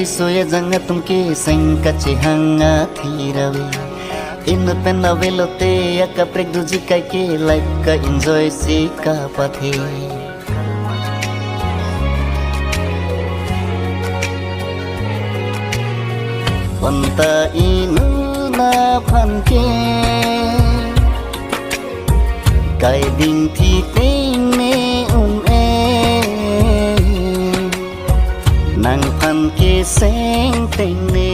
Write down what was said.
soya janga tumke sangka che hanga thirawe in penna velote aka prek duji kai ke like ka enjoy si ka pathe Panta inu na phan ke Kai ding thi ting ne e Nang phan ke seng ting ne